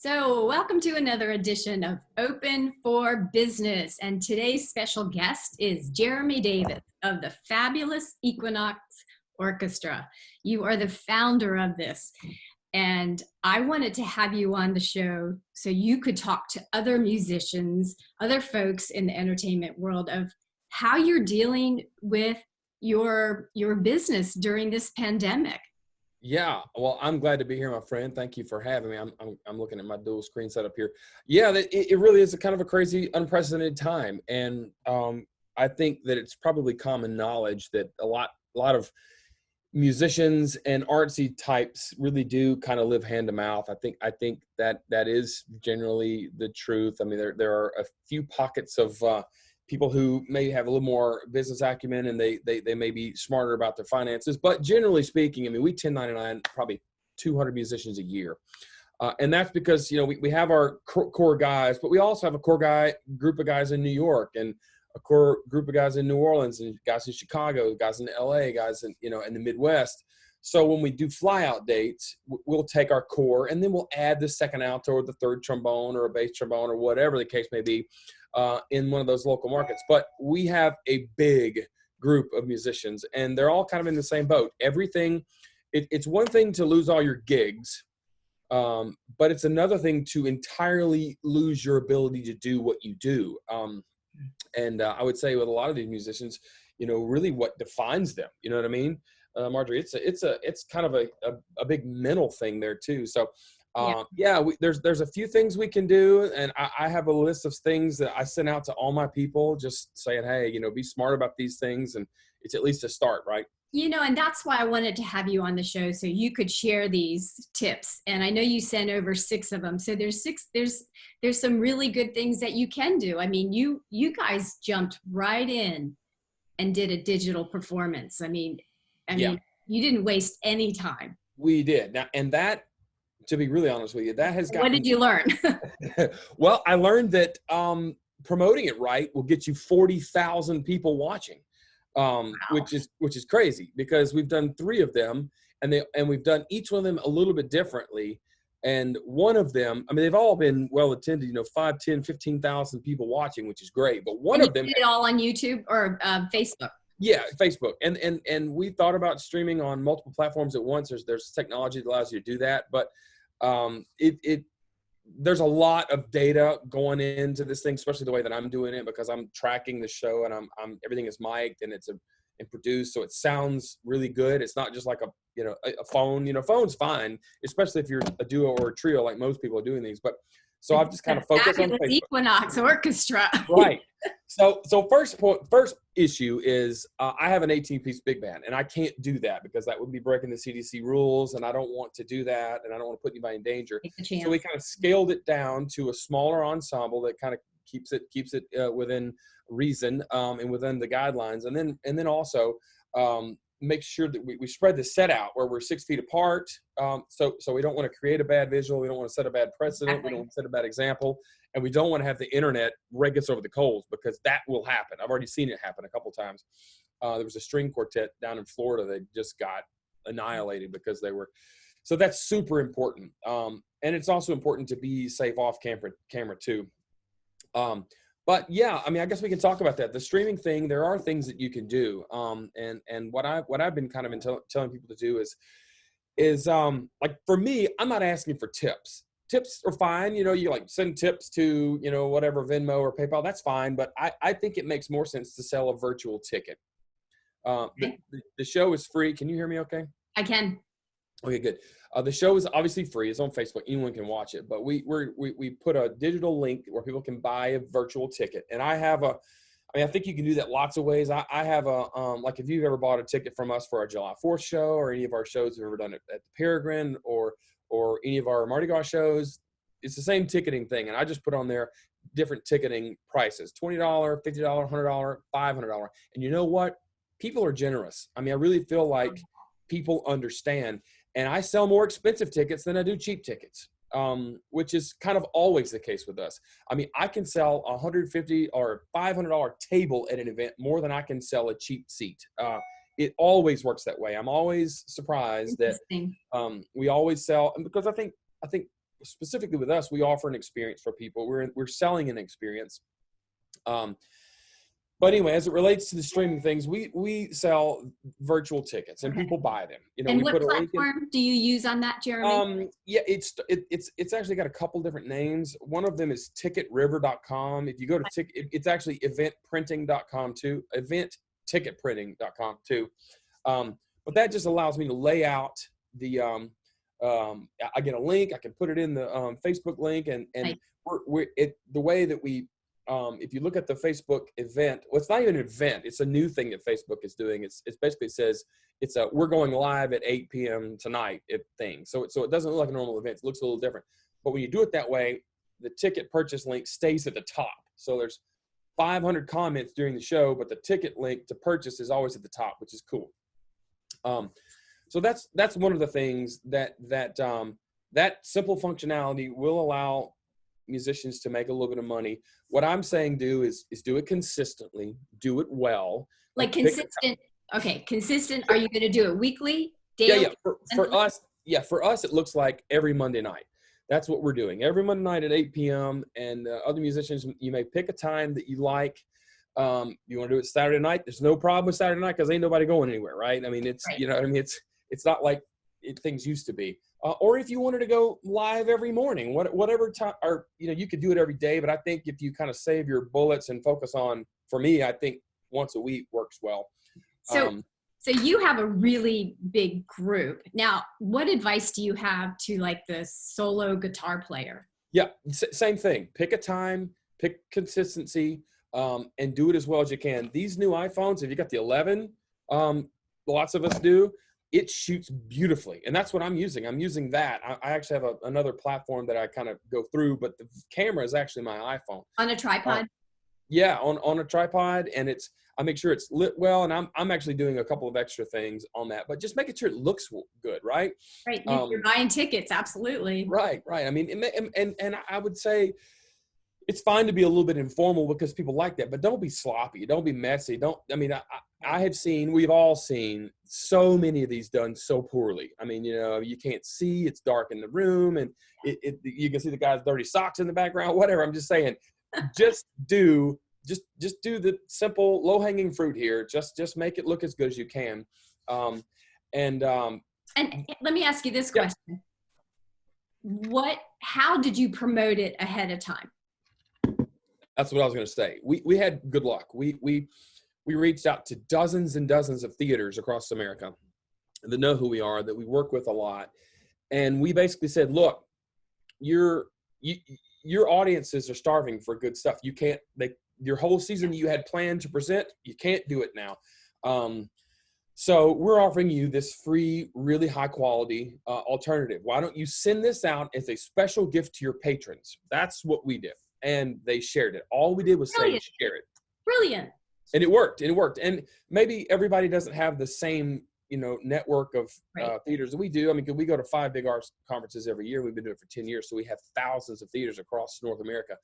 So, welcome to another edition of Open for Business. And today's special guest is Jeremy Davis of the fabulous Equinox Orchestra. You are the founder of this. And I wanted to have you on the show so you could talk to other musicians, other folks in the entertainment world of how you're dealing with your business during this pandemic. Yeah, well, I'm glad to be here, my friend. Thank you for having me. I'm looking at my dual screen setup here. Yeah, it really is a kind of a crazy, unprecedented time, and I think that it's probably common knowledge that a lot of musicians and artsy types really do kind of live hand to mouth. I think that is generally the truth. I mean, there are a few pockets of people who may have a little more business acumen and they may be smarter about their finances. But generally speaking, I mean, we 1099 probably 200 musicians a year. And that's because, we have our core guys, but we also have a group of guys in New York and a core group of guys in New Orleans and guys in Chicago, guys in LA, guys in the Midwest. So when we do fly out dates, we'll take our core and then we'll add the second alto or the third trombone or a bass trombone or whatever the case may be in one of those local markets. But we have a big group of musicians and they're all kind of in the same boat. It's one thing to lose all your gigs, but it's another thing to entirely lose your ability to do what you do. And I would say with a lot of these musicians, really what defines them, you know what I mean? Marjorie, it's kind of a big mental thing there too. So there's a few things we can do. And I have a list of things that I send out to all my people just saying, hey, be smart about these things. And it's at least a start, right? And that's why I wanted to have you on the show so you could share these tips. And I know you sent over 6 of them. So there's some really good things that you can do. I mean, you guys jumped right in and did a digital performance. I mean, you didn't waste any time. We did. Now, and that, to be really honest with you, that has gotten... What did you learn? Well, I learned that promoting it right will get you 40,000 people watching. Wow. which is crazy because we've done 3 of them and we've done each one of them a little bit differently. And one of them, I mean, they've all been well attended, 5, 10, 15,000 people watching, which is great. But one of them did it all on YouTube or Facebook. Yeah, Facebook. And we thought about streaming on multiple platforms at once. There's technology that allows you to do that. But there's a lot of data going into this thing, especially the way that I'm doing it, because I'm tracking the show and I'm everything is mic'd and and produced, so it sounds really good. It's not just like a phone. Phone's fine, especially if you're a duo or a trio like most people are doing these. But so I've just kind of focused on Facebook. Equinox Orchestra. Right. So first issue is I have an 18-piece big band, and I can't do that because that would be breaking the CDC rules, and I don't want to do that, and I don't want to put anybody in danger. So we kind of scaled it down to a smaller ensemble that kind of keeps it within reason and within the guidelines, and then also make sure that we spread the set out where we're 6 feet apart. So we don't want to create a bad visual. We don't want to set a bad precedent. Exactly. We don't want to set a bad example. And we don't want to have the internet rake us over the coals because that will happen. I've already seen it happen a couple of times. There was a string quartet down in Florida that just got annihilated because they were. So that's super important. And it's also important to be safe off camera too. But yeah, I mean, I guess we can talk about that. The streaming thing, there are things that you can do. And what I've been kind of telling people to do is like for me, I'm not asking for tips. Tips are fine. You like send tips to, whatever Venmo or PayPal, that's fine. But I think it makes more sense to sell a virtual ticket. The show is free. Can you hear me okay? I can. Okay, good. The show is obviously free. It's on Facebook. Anyone can watch it. But we put a digital link where people can buy a virtual ticket. And I think you can do that lots of ways. I have like if you've ever bought a ticket from us for our July 4th show or any of our shows we've ever done at the Peregrine or any of our Mardi Gras shows, it's the same ticketing thing. And I just put on there different ticketing prices, $20, $50, $100, $500. And you know what? People are generous. I mean, I really feel like people understand. And I sell more expensive tickets than I do cheap tickets, which is kind of always the case with us. I mean, I can sell a $150 or $500 table at an event more than I can sell a cheap seat. It always works that way. I'm always surprised that we always sell, and because I think specifically with us, we offer an experience for people. We're selling an experience. But anyway, as it relates to the streaming things, we sell virtual tickets and Okay. people buy them. You know, And we what put a link in. platform do you use on that, Jeremy? Yeah, it's actually got a couple different names. One of them is ticketriver.com. If you go to it's actually eventprinting.com too, eventticketprinting.com too. But that just allows me to lay out the I get a link, I can put it in the Facebook link, and Right. the way that we if you look at the Facebook event, well, it's not even an event. It's a new thing that Facebook is doing. It's basically says it's a we're going live at 8 p.m. tonight thing. So it doesn't look like a normal event. It looks a little different. But when you do it that way, the ticket purchase link stays at the top. So there's 500 comments during the show, but the ticket link to purchase is always at the top, which is cool. So that's one of the things that simple functionality will allow musicians to make a little bit of money. What I'm saying is do it consistently, do it well. Like consistent. Okay, consistent. Are you going to do it weekly, daily? Yeah. For us, it looks like every Monday night. That's what we're doing every Monday night at 8 p.m. And other musicians, you may pick a time that you like. You want to do it Saturday night? There's no problem with Saturday night because ain't nobody going anywhere, right? I mean, it's Right. you know, I mean, it's not like things used to be. Or if you wanted to go live every morning, whatever time, or you could do it every day. But I think if you kind of save your bullets and focus on, for me, I think once a week works well. So you have a really big group. Now, what advice do you have to like the solo guitar player? Yeah, same thing. Pick a time, pick consistency, and do it as well as you can. These new iPhones, if you got the 11, lots of us do. It shoots beautifully, and that's what I'm using. I'm using that. I actually have another platform that I kind of go through, but the camera is actually my iPhone. On a tripod? Yeah, on a tripod, and I make sure it's lit well, and I'm actually doing a couple of extra things on that, but just making sure it looks good, right? Right, you're buying tickets, absolutely. Right. I mean, and I would say it's fine to be a little bit informal because people like that, but don't be sloppy. Don't be messy. We've all seen so many of these done so poorly. I mean, you can't see, it's dark in the room, and you can see the guy's dirty socks in the background, whatever. I'm just saying, just do the simple low hanging fruit here. Just make it look as good as you can. And let me ask you this question. How did you promote it ahead of time? That's what I was going to say. We had good luck. We reached out to dozens and dozens of theaters across America that know who we are, that we work with a lot. And we basically said, look, your audiences are starving for good stuff. Your whole season you had planned to present, you can't do it now. So we're offering you this free, really high quality alternative. Why don't you send this out as a special gift to your patrons? That's what we did. And they shared it. All we did was say, share it. Brilliant. And it worked. And maybe everybody doesn't have the same, network of theaters that we do. I mean, we go to 5 big arts conferences every year. We've been doing it for 10 years. So we have thousands of theaters across North America.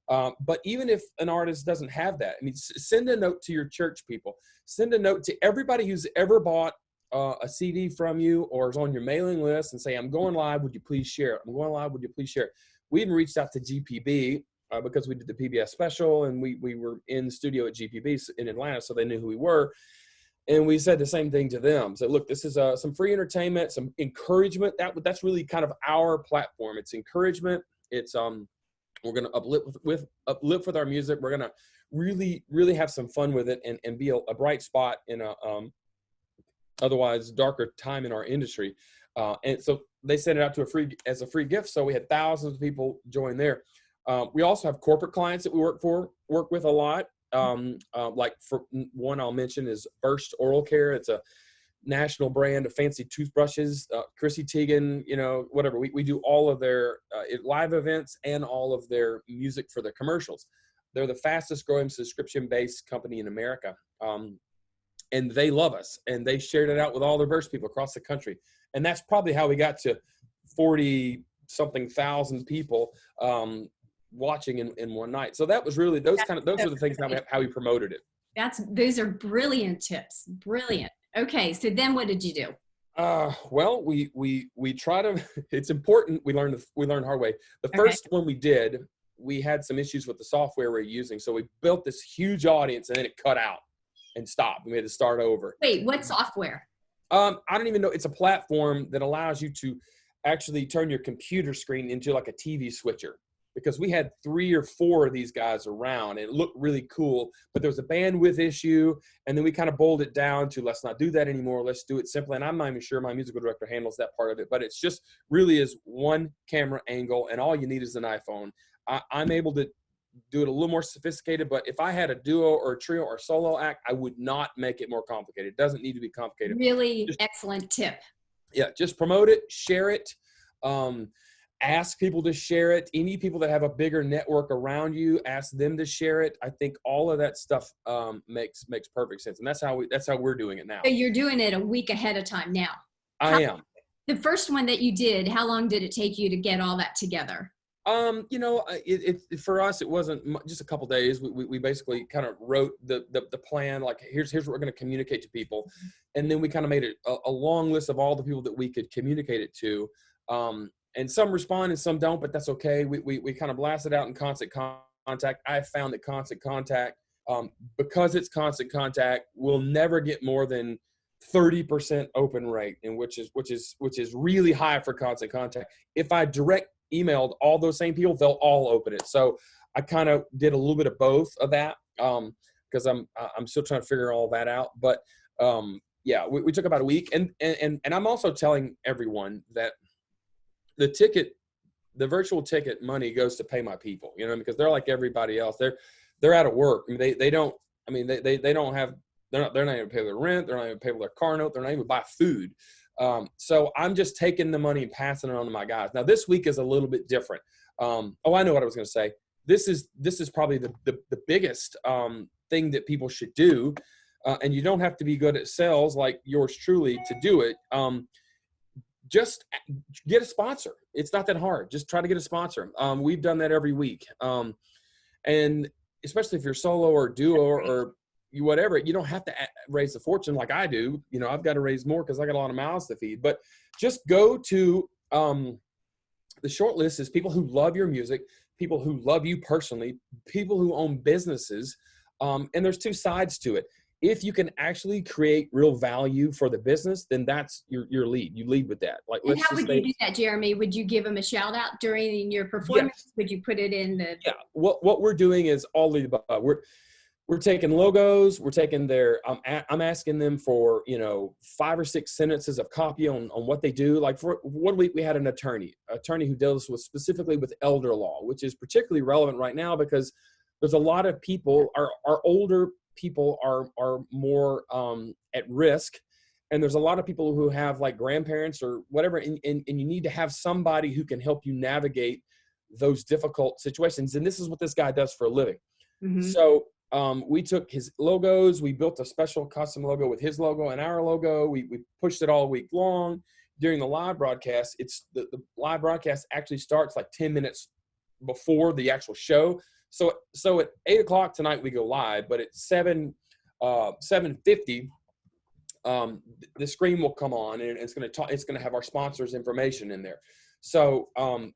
But even if an artist doesn't have that, I mean, send a note to your church people. Send a note to everybody who's ever bought a CD from you or is on your mailing list and say, I'm going live. Would you please share it? I'm going live. Would you please share it? We even reached out to GPB because we did the PBS special and we were in the studio at GPB in Atlanta, so they knew who we were. And we said the same thing to them. So look, this is some free entertainment, some encouragement. That's really kind of our platform. It's encouragement. It's we're going to uplift with our music. We're going to really, really have some fun with it and be a bright spot in a otherwise darker time in our industry. And so they sent it out as a free gift. So we had thousands of people join there. We also have corporate clients that we work with a lot. Like for one I'll mention is First Oral Care. It's a national brand of fancy toothbrushes. Chrissy Teigen, whatever. We do all of their live events and all of their music for their commercials. They're the fastest growing subscription-based company in America. And they love us. And they shared it out with all their Verse people across the country. And that's probably how we got to 40-something thousand people watching in one night. So that was really those are the things how we promoted it. Those are brilliant tips. Brilliant. Okay, so then what did you do? Well, we try to. It's important. We learned the hard way. The Okay. first one we did, we had some issues with the software we're using, so we built this huge audience, and then it cut out and stopped. We had to start over. Wait, what software? I don't even know. It's a platform that allows you to actually turn your computer screen into like a TV switcher, because we had 3 or 4 of these guys around and it looked really cool, but there was a bandwidth issue. And then we kind of boiled it down to, let's not do that anymore. Let's do it simply. And I'm not even sure my musical director handles that part of it, but it's just really is one camera angle and all you need is an iPhone. I'm able to do it a little more sophisticated, but if I had a duo or a trio or a solo act, I would not make it more complicated. It doesn't need to be complicated. Really just, excellent tip. Yeah, just promote it, share it, ask people to share it. Any people that have a bigger network around you, ask them to share it. I think all of that stuff makes perfect sense, and that's how we're doing it now. So you're doing it a week ahead of time now. I am. The first one that you did, how long did it take you to get all that together? It for us, it wasn't just a couple days. We basically kind of wrote the plan, like here's what we're going to communicate to people. And then we kind of made it a long list of all the people that we could communicate it to. And some respond and some don't, but that's okay. We kind of blast it out in constant contact. I found that constant contact, because it's constant contact, will never get more than 30% open rate, and which is really high for constant contact. If I direct emailed all those same people, they'll all open it. So I kind of did a little bit of both of that, because I'm still trying to figure all that out. But yeah, we took about a week, and I'm also telling everyone that the virtual ticket money goes to pay my people, because they're like everybody else. They're out of work. I mean, they don't have, they're not even pay their rent. They're not even pay their car note. They're not even buy food. So I'm just taking the money and passing it on to my guys. Now this week is a little bit different. I know what I was going to say. This is probably the biggest thing that people should do. And you don't have to be good at sales like yours truly to do it. Just get a sponsor. It's not that hard. Just try to get a sponsor. We've done that every week. And especially if you're solo or duo or whatever, you don't have to raise a fortune like I do. I've got to raise more because I got a lot of mouths to feed. But just go to the short list is people who love your music, people who love you personally, people who own businesses. And there's 2 sides to it. If you can actually create real value for the business, then that's your lead. You lead with that. Like, and how would you do that, Jeremy? Would you give them a shout out during your performance? Yes. Would you put it in the? Yeah. What we're doing is all the above. We're taking logos. We're taking their. I'm asking them for 5 or 6 sentences of copy on what they do. Like for 1 week, we had an attorney who deals with specifically with elder law, which is particularly relevant right now because there's a lot of people. Our older people are more at risk, and there's a lot of people who have like grandparents or whatever, and you need to have somebody who can help you navigate those difficult situations. And this is what this guy does for a living. Mm-hmm. So we took his logos, we built a special custom logo with his logo and our logo. We pushed it all week long. During the live broadcast, it's the live broadcast actually starts like 10 minutes before the actual show. So at 8 o'clock tonight we go live, but at 7:50, the screen will come on and it's going to have our sponsors' information in there. So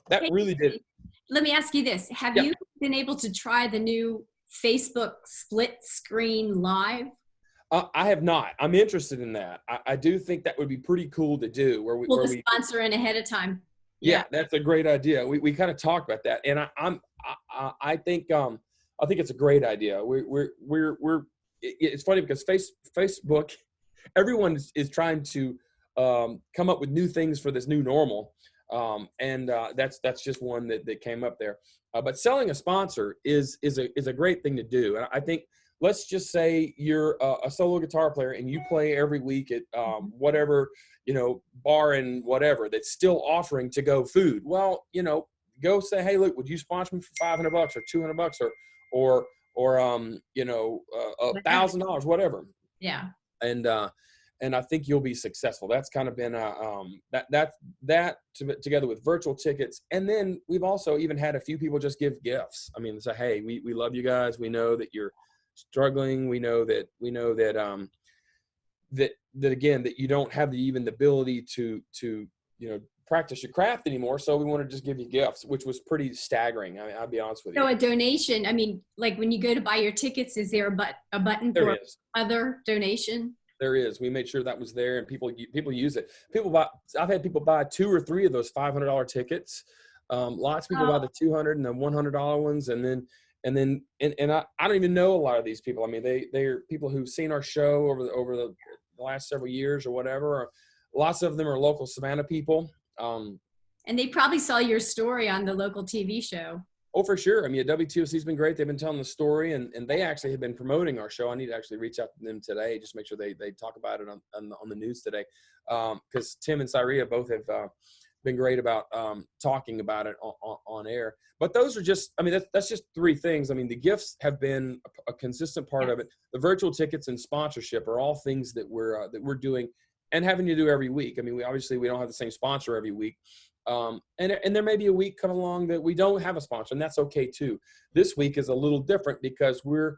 that really did. Let me ask you this: have you been able to try the new Facebook split screen live? I have not. I'm interested in that. I do think that would be pretty cool to do. Where we sponsor in ahead of time. Yeah, that's a great idea. We kind of talked about that, and I think it's a great idea. It's funny because Facebook, everyone is trying to come up with new things for this new normal, and that's just one that came up there. But selling a sponsor is a great thing to do, and I think let's just say you're a solo guitar player and you play every week at whatever bar and whatever that's still offering to go food. Well, go say, hey, look, would you sponsor me for $500 or $200 or $1,000, whatever. Yeah. And I think you'll be successful. That's kind of been that together with virtual tickets. And then we've also even had a few people just give gifts. I mean, say, hey, we love you guys. We know that you're struggling. We know that that again, that you don't have even the ability to practice your craft anymore. So we want to just give you gifts, which was pretty staggering. I mean, I'll be honest with you. So a donation, I mean, like when you go to buy your tickets, is there a button There for is. other donation? There is. We made sure that was there, and people use it. I've had people buy 2 or 3 of those $500 tickets. Lots of people buy the $200 and the $100 ones, and I don't even know a lot of these people. I mean, they're people who've seen our show over the last several years or whatever. Or lots of them are local Savannah people. And they probably saw your story on the local TV show. Oh, for sure. I mean, WTOC's been great. They've been telling the story, and they actually have been promoting our show. I need to actually reach out to them today, just make sure they talk about it on the news today. Because Tim and Syria both have been great about talking about it on air. But those are just, I mean, that's just 3 things. I mean, the gifts have been a consistent part of it. The virtual tickets and sponsorship are all things that we're doing and having to do every week. I mean, we don't have the same sponsor every week. And there may be a week come along that we don't have a sponsor, and that's okay too. This week is a little different because we're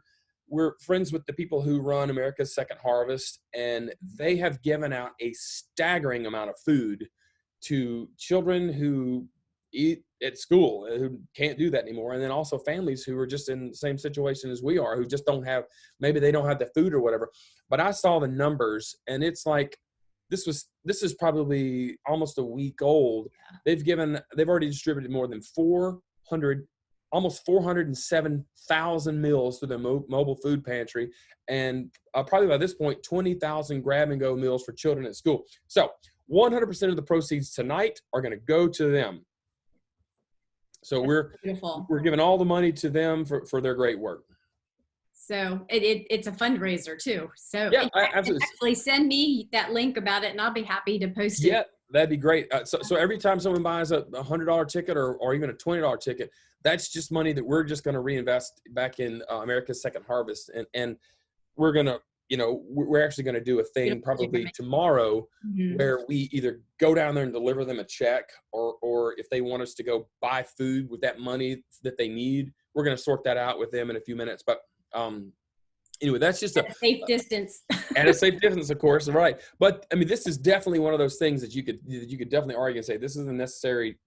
friends with the people who run America's Second Harvest, and they have given out a staggering amount of food to children who eat at school, who can't do that anymore. And then also families who are just in the same situation as we are, who just maybe they don't have the food or whatever. But I saw the numbers, and it's like, this is probably almost a week old. They've already distributed more than almost 407,000 meals through their mobile food pantry, and probably by this point 20,000 grab and go meals for children at school. So 100% of the proceeds tonight are going to go to them. So we're giving all the money to them for their great work. So it's a fundraiser too. So yeah, absolutely. Actually send me that link about it, and I'll be happy to post it. Yeah, that'd be great. So every time someone buys a $100 ticket or even a $20 ticket, that's just money that we're just going to reinvest back in America's Second Harvest. And we're going to, we're actually going to do a thing probably tomorrow where we either go down there and deliver them a check, or if they want us to go buy food with that money that they need, we're going to sort that out with them in a few minutes. But anyway, that's just at a safe distance. At a safe distance, of course, right? But I mean, this is definitely one of those things that you could definitely argue and say this is a necessary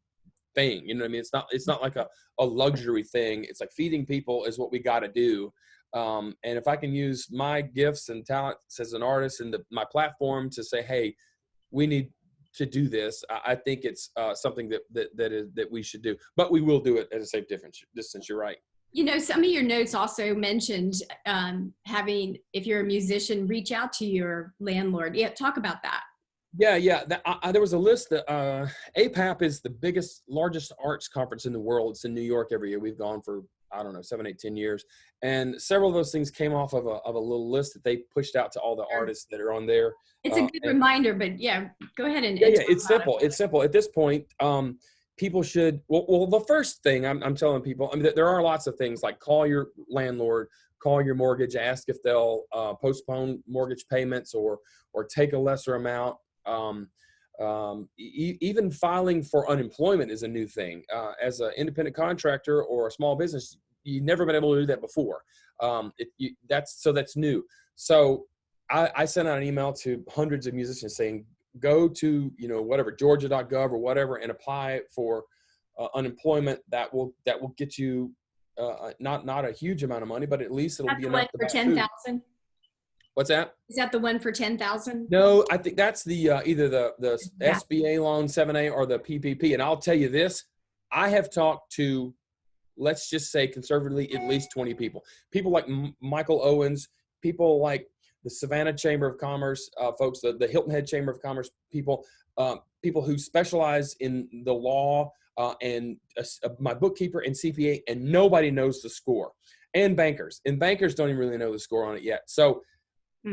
thing. You know what I mean? It's not like a luxury thing. It's like feeding people is what we got to do. And if I can use my gifts and talents as an artist and my platform to say, hey, we need to do this, I think it's something that we should do. But we will do it at a safe distance. You're right. Some of your notes also mentioned having, if you're a musician, reach out to your landlord. Yeah, talk about that. Yeah. There was a list that APAP is the largest arts conference in the world. It's in New York every year. We've gone for, 7, 8, 10 years. And several of those things came off of a little list that they pushed out to all the artists that are on there. It's a good reminder, but yeah, go ahead and. Yeah, it's simple. It's simple. At this point, people should, well, the first thing I'm telling people, I mean, there are lots of things like call your landlord, call your mortgage, ask if they'll postpone mortgage payments or take a lesser amount. Even filing for unemployment is a new thing. As an independent contractor or a small business, you've never been able to do that before. That's new. So I sent out an email to hundreds of musicians saying, go to, whatever, Georgia.gov or whatever, and apply for unemployment. That will get you not a huge amount of money, but at least it'll be enough for 10,000. What's that? Is that the one for 10,000? No, I think that's the either the SBA loan 7A or the PPP. And I'll tell you this, I have talked to, let's just say conservatively, at least 20 people. People like Michael Owens, people like the Savannah Chamber of Commerce folks, the Hilton Head Chamber of Commerce people, people who specialize in the law, and my bookkeeper and CPA, and nobody knows the score. And bankers don't even really know the score on it yet. So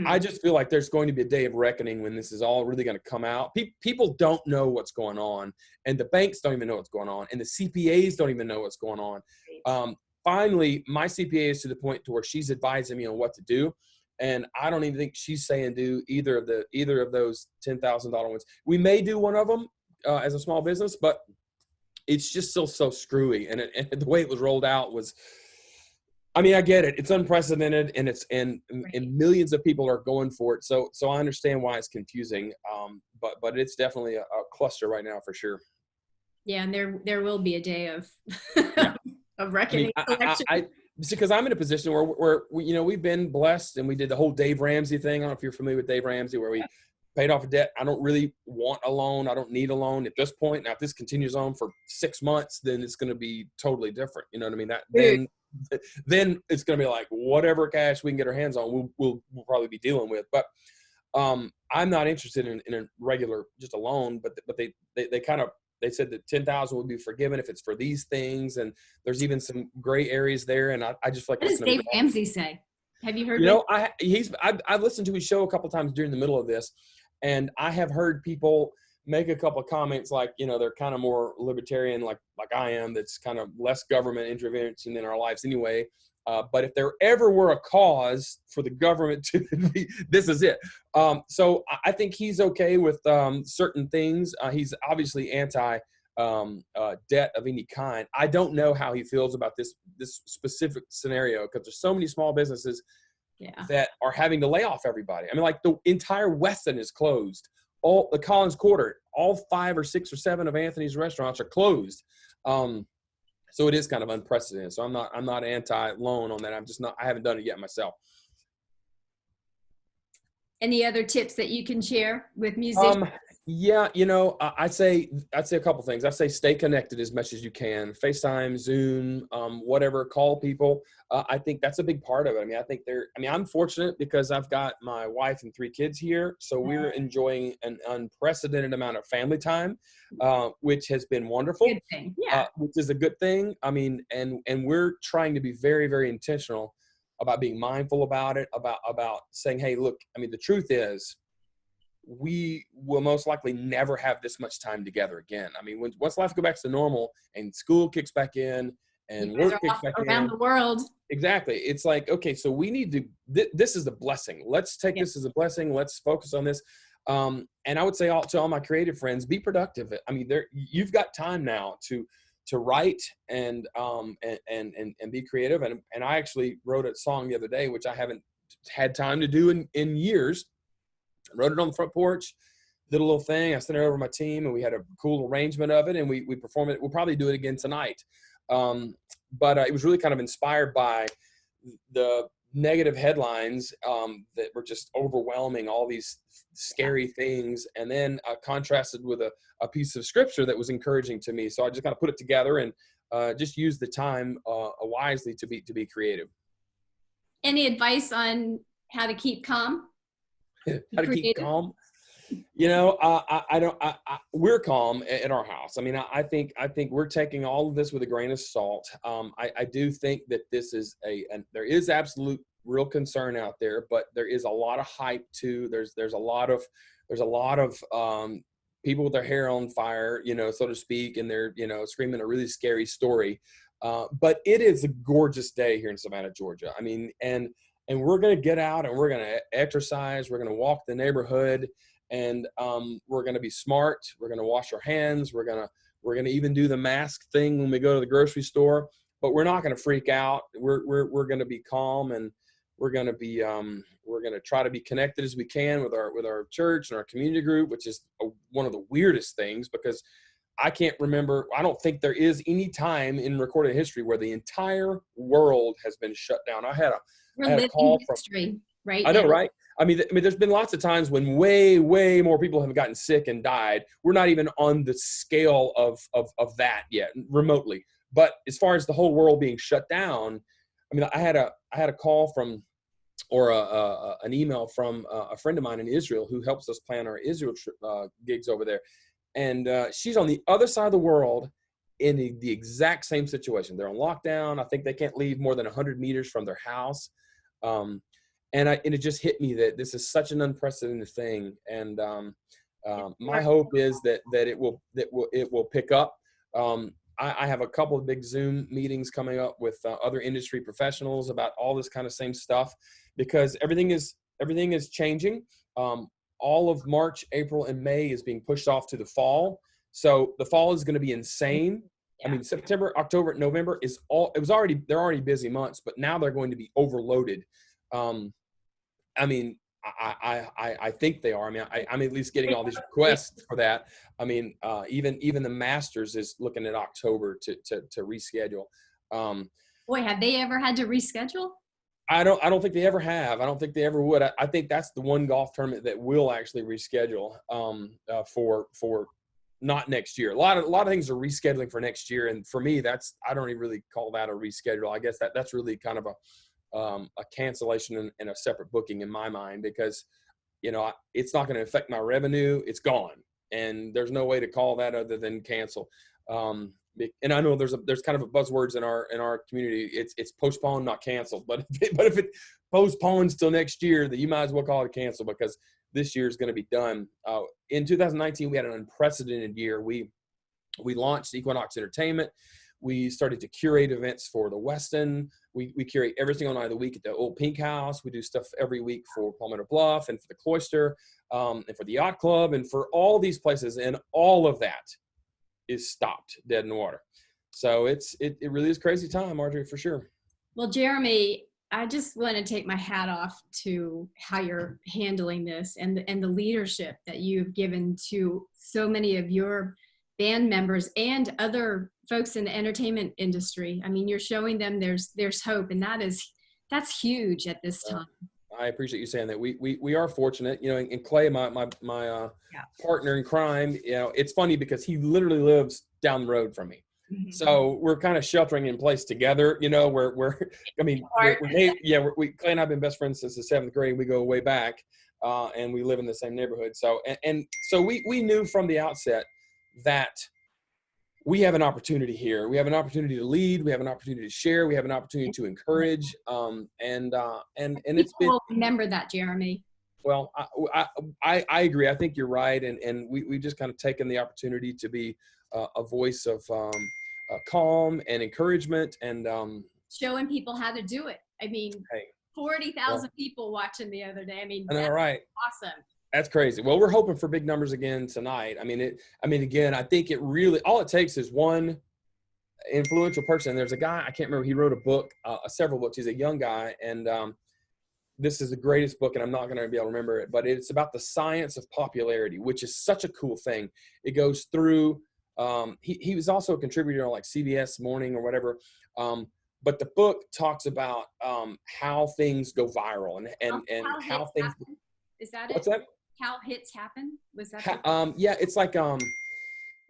I just feel like there's going to be a day of reckoning when this is all really going to come out. People don't know what's going on, and the banks don't even know what's going on, and the CPAs don't even know what's going on. Finally, my CPA is to the point to where she's advising me on what to do. And I don't even think she's saying do either of those $10,000 ones. We may do one of them as a small business, but it's just still so screwy. And the way it was rolled out was, I mean, I get it. It's unprecedented, and Right. and millions of people are going for it. So I understand why it's confusing. But it's definitely a cluster right now for sure. Yeah, and there will be a day of Yeah. of I mean, reckoning collection. because I'm in a position where we've been blessed, and we did the whole Dave Ramsey thing. I don't know if you're familiar with Dave Ramsey, where we paid off a debt. I don't really want a loan. I don't need a loan at this point. Now, if this continues on for 6 months, then it's going to be totally different. You know what I mean? Then it's going to be like whatever cash we can get our hands on, we'll probably be dealing with. But I'm not interested in a regular just a loan. But they kind of they said that 10,000 would be forgiven if it's for these things, and there's even some gray areas there. And I just feel like What it's does going to Dave be. Ramsey say? Have you heard You what? know, I've listened to his show a couple times during the middle of this, and I have heard people make a couple of comments like, they're kind of more libertarian, like I am. That's kind of less government intervention in our lives anyway. But if there ever were a cause for the government to be, this is it. So I think he's okay with certain things. He's obviously anti debt of any kind. I don't know how he feels about this specific scenario, because there's so many small businesses Yeah. that are having to lay off everybody. I mean, like the entire Westin is closed. All the Collins Quarter, all 5 or 6 or 7 of Anthony's restaurants are closed. So it is kind of unprecedented. So I'm not anti-loan on that. I'm just not. I haven't done it yet myself. Any other tips that you can share with musicians? Yeah, I'd say a couple things. I'd say stay connected as much as you can. FaceTime, Zoom, whatever, call people. I think that's a big part of it. I mean, I'm fortunate because I've got my wife and 3 kids here. So we're enjoying an unprecedented amount of family time, which has been wonderful, Good thing. Yeah. which is a good thing. I mean, and we're trying to be very, very intentional about being mindful about it, about saying, hey, look, I mean, the truth is, we will most likely never have this much time together again. I mean, once life goes back to normal and school kicks back in You and guys work are kicks off back around in, the world. exactly. It's like, okay, so we need to, this is a blessing. Let's take Yeah. this as a blessing. Let's focus on this. And I would say to all my creative friends, be productive. I mean, you've got time now to write and be creative. And I actually wrote a song the other day, which I haven't had time to do in years. I wrote it on the front porch, did a little thing. I sent it over to my team, and we had a cool arrangement of it, and we performed it. We'll probably do it again tonight. But it was really kind of inspired by the negative headlines that were just overwhelming, all these scary things, and then contrasted with a piece of scripture that was encouraging to me. So I just kind of put it together and just use the time wisely to be creative. Any advice on how to keep calm? How to keep Creative? calm? I don't. We're calm at our house. I mean, I think we're taking all of this with a grain of salt. I do think that this is there is absolute real concern out there, but there is a lot of hype too. There's a lot of people with their hair on fire, so to speak, and they're screaming a really scary story. But it is a gorgeous day here in Savannah, Georgia. I mean, and we're going to get out and we're going to exercise. We're going to walk the neighborhood, and we're going to be smart. We're going to wash our hands. We're going to even do the mask thing when we go to the grocery store. But we're not going to freak out. We're going to be calm, and we're going to try to be connected as we can with our church and our community group, which is one of the weirdest things, because I can't remember. I don't think there is any time in recorded history where the entire world has been shut down. I had We're a living call from. history right I now. know, right? I mean, there's been lots of times when way, way more people have gotten sick and died. We're not even on the scale of that yet, remotely. But as far as the whole world being shut down, I mean, I had a call from, or an email from a friend of mine in Israel who helps us plan our Israel gigs over there. And she's on the other side of the world in the exact same situation. They're on lockdown. I think they can't leave more than 100 meters from their house. And it just hit me that this is such an unprecedented thing. And my hope is that it will pick up. I have a couple of big Zoom meetings coming up with other industry professionals about all this kind of same stuff, because everything is changing. All of March, April, and May is being pushed off to the fall. So the fall is going to be insane. I Yeah. mean, September, October, November is all, they're already busy months, but now they're going to be overloaded. Um, I mean, I think they are. I mean, I'm at least getting all these requests for that. I mean, even the Masters is looking at October to reschedule. Um, Boy, have they ever had to reschedule? I don't think they ever have. I don't think they ever would. I think that's the one golf tournament that will actually reschedule for not next year. A lot of things are rescheduling for next year, and for me, I don't even really call that a reschedule. I guess that's really kind of a cancellation and a separate booking in my mind, because it's not going to affect my revenue. It's gone, and there's no way to call that other than cancel. And I know there's kind of a buzzwords in our community. It's postponed, not canceled. But if it postpones till next year, that you might as well call it a cancel, because this year is going to be done. In 2019, we had an unprecedented year. We launched Equinox Entertainment. We started to curate events for the Westin. We curate every single night of the week at the Old Pink House. We do stuff every week for Palmetto Bluff and for the Cloister, and for the Yacht Club, and for all these places. And all of that is stopped dead in the water. So it really is crazy time, Marjorie, for sure. Well, Jeremy, I just want to take my hat off to how you're handling this, and the leadership that you've given to so many of your band members and other folks in the entertainment industry. I mean, you're showing them there's hope, and that's huge at this time. I appreciate you saying that. We are fortunate, and Clay, my partner in crime, it's funny because he literally lives down the road from me. Mm-hmm. So we're kind of sheltering in place together, Clay and I've been best friends since the 7th grade. We go way back, and we live in the same neighborhood. So, so we knew from the outset that we have an opportunity here. We have an opportunity to lead. We have an opportunity to share. We have an opportunity to encourage. And it's been. Remember that, Jeremy. Well, I agree. I think you're right. And we've just kind of taken the opportunity to be a voice of calm and encouragement, and showing people how to do it. I mean, 40,000 people watching the other day. I mean, that's right. Awesome. That's crazy. Well, we're hoping for big numbers again tonight. I mean, again, I think it really, all it takes is one influential person. There's a guy, I can't remember, he wrote a book, several books. He's a young guy, and this is the greatest book, and I'm not going to be able to remember it, but it's about the science of popularity, which is such a cool thing. It goes through, he was also a contributor on like CBS Morning or whatever. But the book talks about how things go viral and how things happen. Is that what's it? that? How hits happen? Was that? Yeah, it's like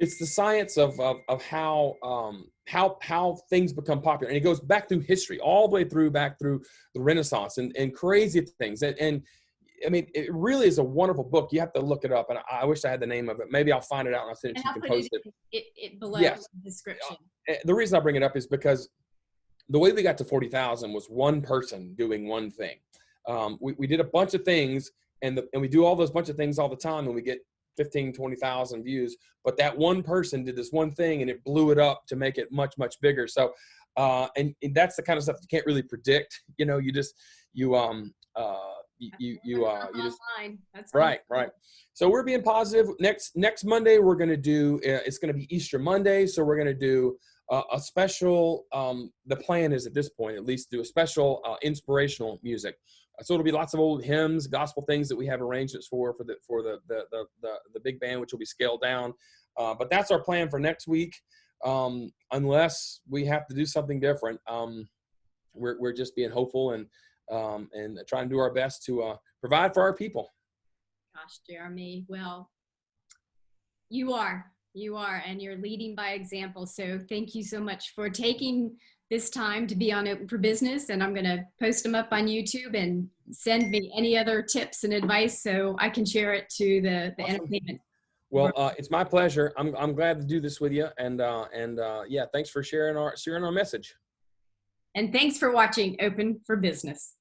it's the science of how things become popular, and it goes back through history, all the way back through the Renaissance and crazy things. And I mean, it really is a wonderful book. You have to look it up, and I wish I had the name of it. Maybe I'll find it out and I'll send it to you. You can post it below yes. in the description. The reason I bring it up is because the way we got to 40,000 was one person doing one thing. We did a bunch of things. And we do all those bunch of things all the time, and we get 15, 20,000 views. But that one person did this one thing, and it blew it up to make it much, much bigger. So, and that's the kind of stuff you can't really predict. You just that's right. So we're being positive. Next Monday we're going to do. It's going to be Easter Monday, so we're going to do a special. The plan is at this point, at least, do a special inspirational music. So it'll be lots of old hymns, gospel things that we have arrangements for the big band, which will be scaled down. But that's our plan for next week, unless we have to do something different. We're just being hopeful and trying to do our best to provide for our people. Gosh, Jeremy, well, you are, and you're leading by example. So thank you so much for taking this time to be on Open for Business, and I'm going to post them up on YouTube, and send me any other tips and advice so I can share it to the Awesome. entertainment. Well, it's my pleasure. I'm glad to do this with you, and yeah, thanks for sharing our message. And thanks for watching Open for Business.